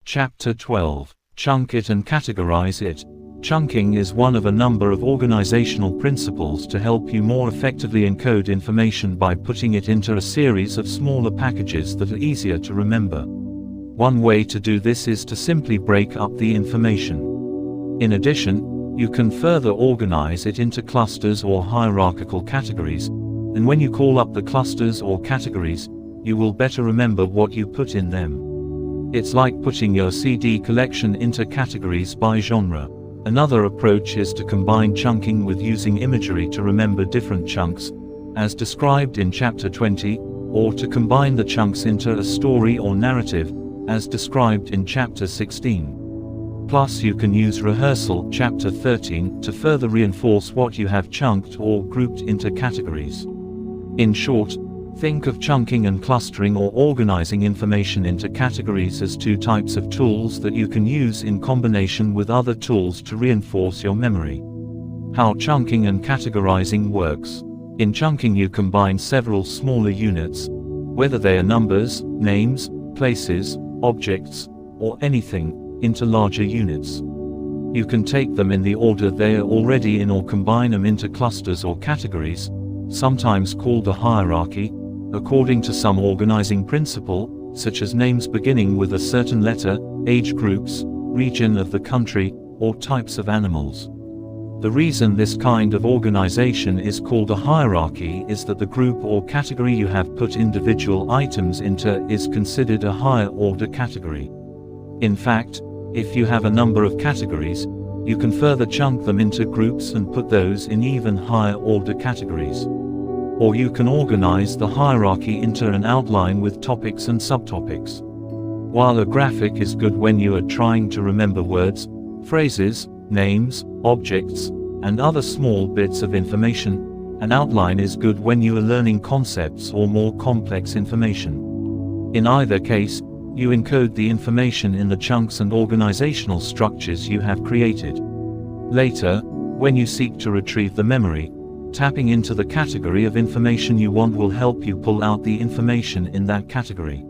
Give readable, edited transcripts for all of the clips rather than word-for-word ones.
Chapter 12. Chunk it and categorize it. Chunking is one of a number of organizational principles to help you more effectively encode information by putting it into a series of smaller packages that are easier to remember. One way to do this is to simply break up the information. In addition, you can further organize it into clusters or hierarchical categories, and when you call up the clusters or categories, you will better remember what you put in them. It's like putting your CD collection into categories by genre. Another approach is to combine chunking with using imagery to remember different chunks, as described in Chapter 20, or to combine the chunks into a story or narrative, as described in Chapter 16. Plus you can use Rehearsal, Chapter 13, to further reinforce what you have chunked or grouped into categories. In short, think of chunking and clustering or organizing information into categories as two types of tools that you can use in combination with other tools to reinforce your memory. How chunking and categorizing works. In chunking you combine several smaller units, whether they are numbers, names, places, objects, or anything, into larger units. You can take them in the order they are already in or combine them into clusters or categories, sometimes called a hierarchy, according to some organizing principle, such as names beginning with a certain letter, age groups, region of the country, or types of animals. The reason this kind of organization is called a hierarchy is that the group or category you have put individual items into is considered a higher order category. In fact, if you have a number of categories, you can further chunk them into groups and put those in even higher order categories. Or you can organize the hierarchy into an outline with topics and subtopics. While a graphic is good when you are trying to remember words, phrases, names, objects, and other small bits of information, an outline is good when you are learning concepts or more complex information. In either case, you encode the information in the chunks and organizational structures you have created. Later, when you seek to retrieve the memory, tapping into the category of information you want will help you pull out the information in that category.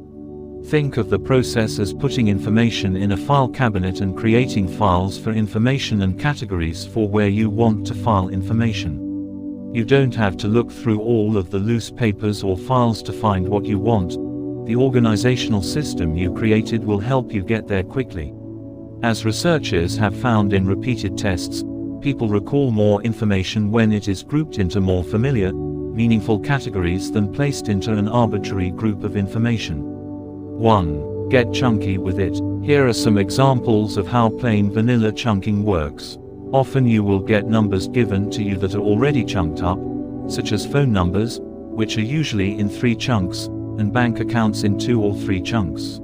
Think of the process as putting information in a file cabinet and creating files for information and categories for where you want to file information. You don't have to look through all of the loose papers or files to find what you want. The organizational system you created will help you get there quickly. As researchers have found in repeated tests, people recall more information when it is grouped into more familiar, meaningful categories than placed into an arbitrary group of information. 1. Get chunky with it. Here are some examples of how plain vanilla chunking works. Often you will get numbers given to you that are already chunked up, such as phone numbers, which are usually in 3 chunks, and bank accounts in 2 or 3 chunks.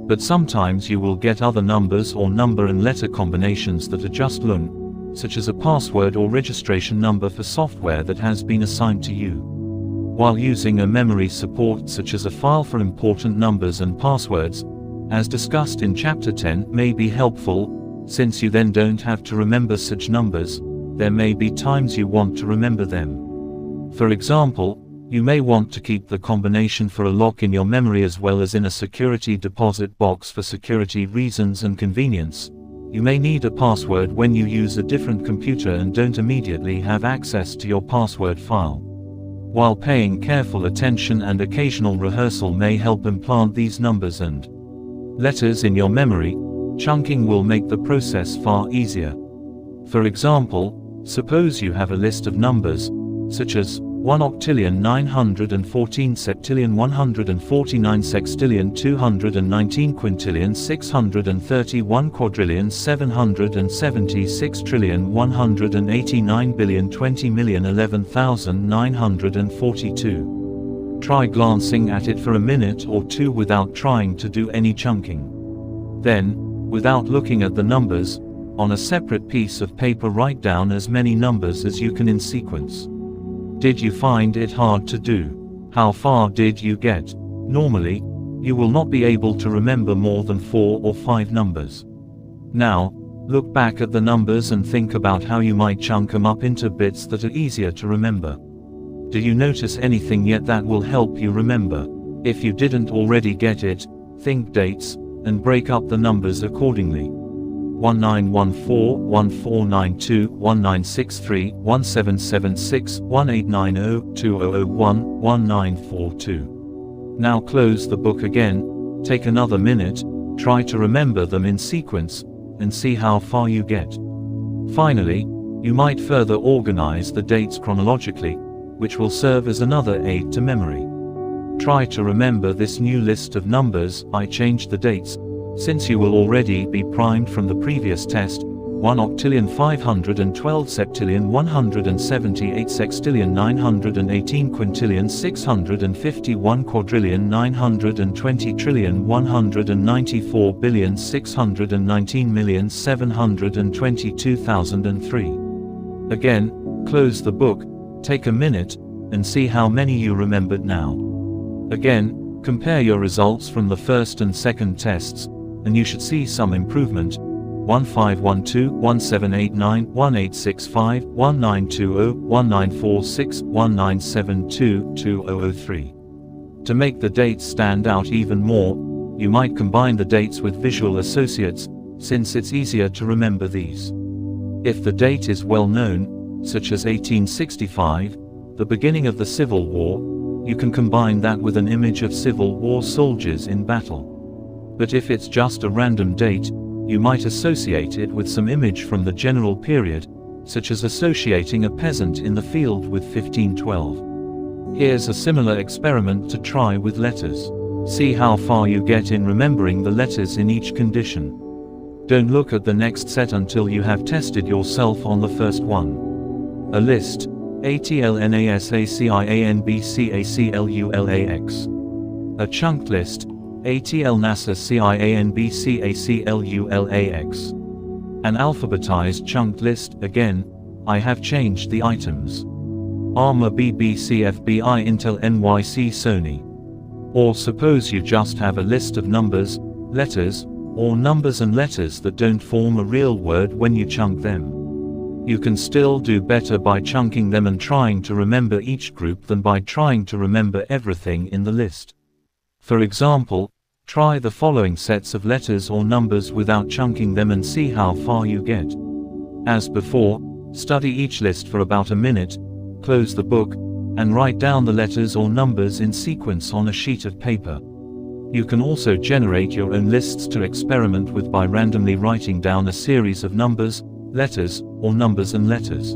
But sometimes you will get other numbers or number and letter combinations that are just long, such as a password or registration number for software that has been assigned to you. While using a memory support such as a file for important numbers and passwords, as discussed in Chapter 10, may be helpful, since you then don't have to remember such numbers. There may be times you want to remember them. For example, you may want to keep the combination for a lock in your memory as well as in a security deposit box for security reasons and convenience. You may need a password when you use a different computer and don't immediately have access to your password file. While paying careful attention and occasional rehearsal may help implant these numbers and letters in your memory, chunking will make the process far easier. For example, suppose you have a list of numbers, such as 1 octillion 914 septillion 149 sextillion 219 quintillion 631 quadrillion 776 trillion 189 billion 20 million 11,942. Try glancing at it for a minute or two without trying to do any chunking. Then, without looking at the numbers, on a separate piece of paper write down as many numbers as you can in sequence. Did you find it hard to do? How far did you get? Normally, you will not be able to remember more than 4 or 5 numbers. Now, look back at the numbers and think about how you might chunk them up into bits that are easier to remember. Do you notice anything yet that will help you remember? If you didn't already get it, think dates, and break up the numbers accordingly. 1914, 1492, 1963, 1776, 1890, 2001, 1942. Now close the book again, take another minute, try to remember them in sequence, and see how far you get. Finally, you might further organize the dates chronologically, which will serve as another aid to memory. Try to remember this new list of numbers. I changed the dates, since you will already be primed from the previous test: 1 octillion 512 septillion 178 sextillion 918 quintillion 651 quadrillion 920 trillion 194 billion 619 million 722,003. Again, close the book, take a minute, and see how many you remembered now. Again, compare your results from the first and second tests, and you should see some improvement. 1512, 1789, 1865, 1920, 1946, 1972, 2003. To make the dates stand out even more, you might combine the dates with visual associates, since it's easier to remember these. If the date is well known, such as 1865, the beginning of the Civil War, you can combine that with an image of Civil War soldiers in battle. But if it's just a random date, you might associate it with some image from the general period, such as associating a peasant in the field with 1512. Here's a similar experiment to try with letters. See how far you get in remembering the letters in each condition. Don't look at the next set until you have tested yourself on the first one. A list: ATLNASACIANBCACLULAX. A chunked list: ATLNASACIANBCACLULAX. An alphabetized chunked list. Again, I have changed the items. ARMA BBC FBI Intel NYC Sony. Or suppose you just have a list of numbers, letters, or numbers and letters that don't form a real word when you chunk them. You can still do better by chunking them and trying to remember each group than by trying to remember everything in the list. For example, try the following sets of letters or numbers without chunking them and see how far you get. As before, study each list for about a minute, close the book, and write down the letters or numbers in sequence on a sheet of paper. You can also generate your own lists to experiment with by randomly writing down a series of numbers, letters, or numbers and letters.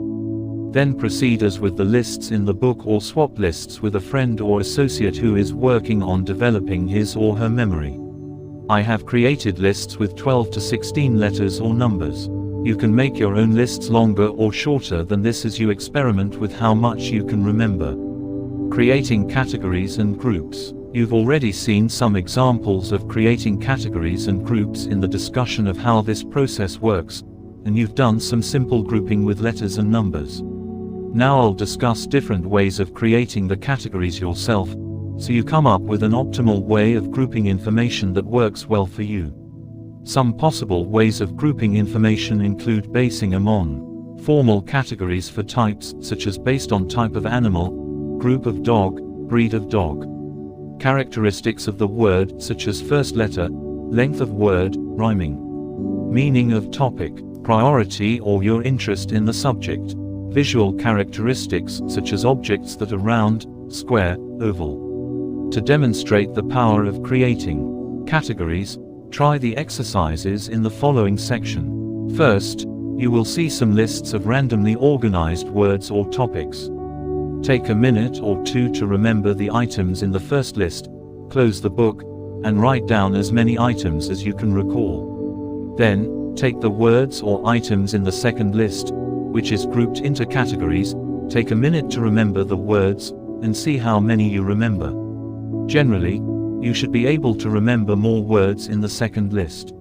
Then proceed as with the lists in the book, or swap lists with a friend or associate who is working on developing his or her memory. I have created lists with 12 to 16 letters or numbers. You can make your own lists longer or shorter than this as you experiment with how much you can remember. Creating categories and groups. You've already seen some examples of creating categories and groups in the discussion of how this process works, and you've done some simple grouping with letters and numbers. Now I'll discuss different ways of creating the categories yourself, so you come up with an optimal way of grouping information that works well for you. Some possible ways of grouping information include basing them on formal categories for types, such as based on type of animal, group of dog, breed of dog. Characteristics of the word, such as first letter, length of word, rhyming. Meaning of topic, priority or your interest in the subject. Visual characteristics, such as objects that are round, square, oval. To demonstrate the power of creating categories, try the exercises in the following section. First, you will see some lists of randomly organized words or topics. Take a minute or two to remember the items in the first list, close the book, and write down as many items as you can recall. Then, take the words or items in the second list, which is grouped into categories, take a minute to remember the words, and see how many you remember. Generally, you should be able to remember more words in the second list.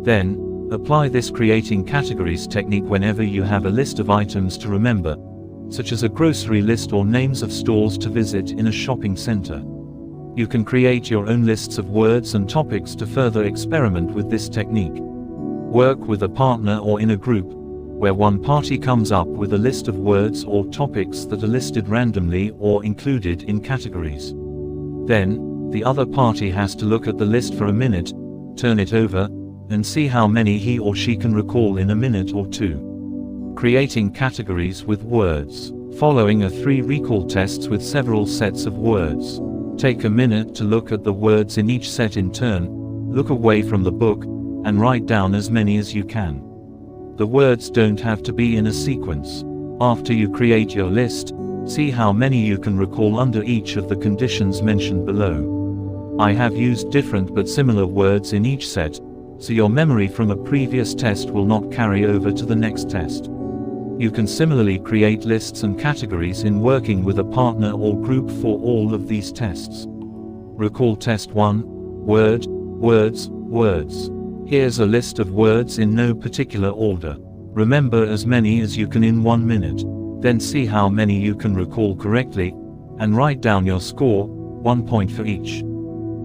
Then, apply this creating categories technique whenever you have a list of items to remember, such as a grocery list or names of stores to visit in a shopping center. You can create your own lists of words and topics to further experiment with this technique. Work with a partner or in a group, where one party comes up with a list of words or topics that are listed randomly or included in categories. Then, the other party has to look at the list for a minute, turn it over, and see how many he or she can recall in a minute or two. Creating categories with words. Following are 3 recall tests with several sets of words. Take a minute to look at the words in each set in turn, look away from the book, and write down as many as you can. The words don't have to be in a sequence. After you create your list, see how many you can recall under each of the conditions mentioned below. I have used different but similar words in each set, so your memory from a previous test will not carry over to the next test. You can similarly create lists and categories in working with a partner or group for all of these tests. Recall test 1. Word, words, words. Here's a list of words in no particular order. Remember as many as you can in 1 minute, then see how many you can recall correctly, and write down your score, 1 point for each.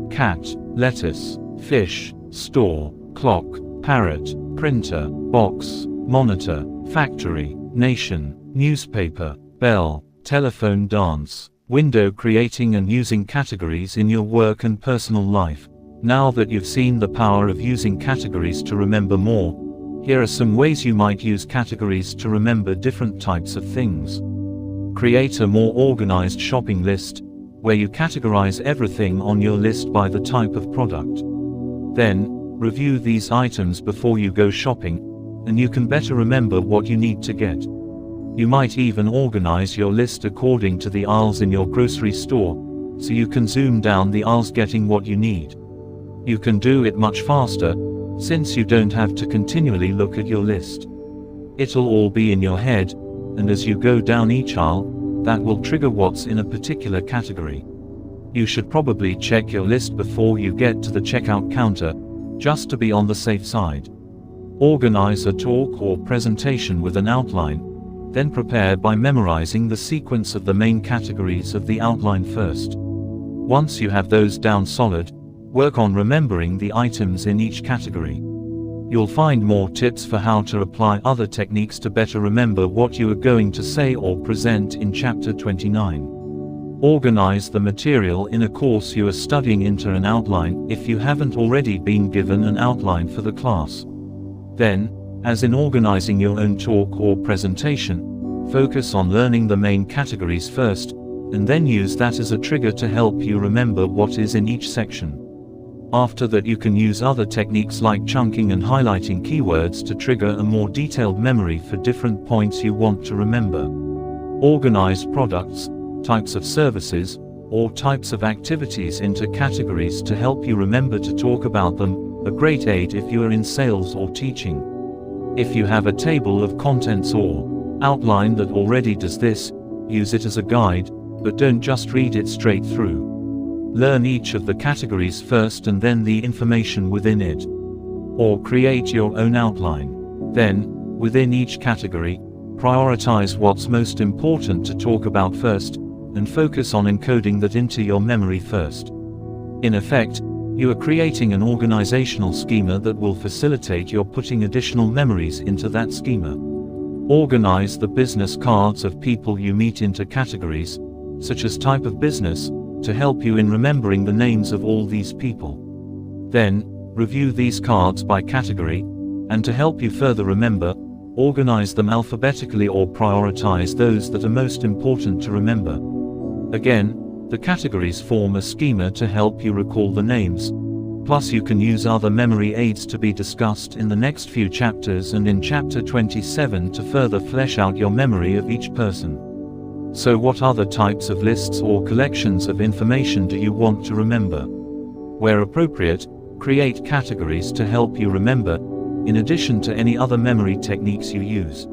Cat, lettuce, fish, store, clock, parrot, printer, box, monitor, factory, nation, newspaper, bell, telephone, dance, window. Creating and using categories in your work and personal life. Now that you've seen the power of using categories to remember more, here are some ways you might use categories to remember different types of things. Create a more organized shopping list, where you categorize everything on your list by the type of product. Then, review these items before you go shopping, and you can better remember what you need to get. You might even organize your list according to the aisles in your grocery store, so you can zoom down the aisles getting what you need. You can do it much faster, since you don't have to continually look at your list. It'll all be in your head, and as you go down each aisle, that will trigger what's in a particular category. You should probably check your list before you get to the checkout counter, just to be on the safe side. Organize a talk or presentation with an outline, then prepare by memorizing the sequence of the main categories of the outline first. Once you have those down solid, work on remembering the items in each category. You'll find more tips for how to apply other techniques to better remember what you are going to say or present in Chapter 29. Organize the material in a course you are studying into an outline if you haven't already been given an outline for the class. Then, as in organizing your own talk or presentation, focus on learning the main categories first, and then use that as a trigger to help you remember what is in each section. After that, you can use other techniques like chunking and highlighting keywords to trigger a more detailed memory for different points you want to remember. Organize products, types of services, or types of activities into categories to help you remember to talk about them, a great aid if you are in sales or teaching. If you have a table of contents or outline that already does this, use it as a guide, but don't just read it straight through. Learn each of the categories first and then the information within it. Or create your own outline. Then, within each category, prioritize what's most important to talk about first, and focus on encoding that into your memory first. In effect, you are creating an organizational schema that will facilitate your putting additional memories into that schema. Organize the business cards of people you meet into categories, such as type of business, to help you in remembering the names of all these people. Then, review these cards by category, and to help you further remember, organize them alphabetically or prioritize those that are most important to remember. Again, the categories form a schema to help you recall the names. Plus, you can use other memory aids to be discussed in the next few chapters and in Chapter 27 to further flesh out your memory of each person. So what other types of lists or collections of information do you want to remember? Where appropriate, create categories to help you remember, in addition to any other memory techniques you use.